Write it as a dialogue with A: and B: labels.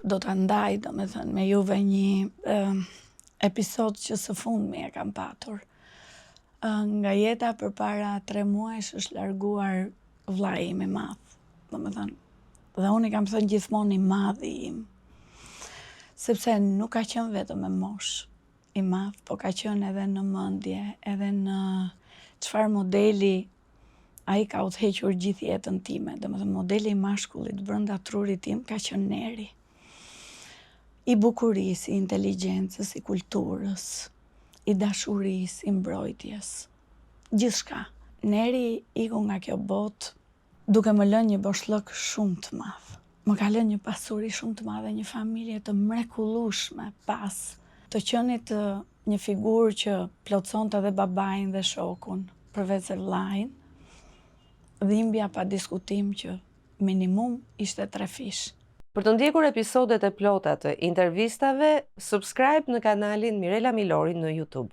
A: do të ndaj, do me thënë, me juve një episod që së fundmi e kam patur. Nga jeta për para 3 muajsh është larguar vllai im i madh, do me thënë, dhe unë i kam thënë gjithmonë i madhi im, sepse nuk ka qenë vetëm me mosh i madh, po ka qenë edhe në mendje, edhe në çfarë modeli ai ka udhëhequr gjithë jetën time, domethënë modeli i mashkullit brenda trurit tim ka qenë Neri. I bukurisë, i inteligjencës, i kulturës, i dashurisë, i mbrojtjes, gjithçka. Neri iku nga kjo botë duke më lënë një boshllëk shumë të madh. Më ka lënë një pasuri shumë të madhe, një familje të mrekullueshme pas të qenit një figurë që plotësonte edhe babain dhe shokun, përveç se vllain. Dhimbja pa diskutim që minimum ishte 3 fish.
B: Për të ndjekur episodet e plota të intervistave, subscribe në kanalin Mirela Milori në YouTube.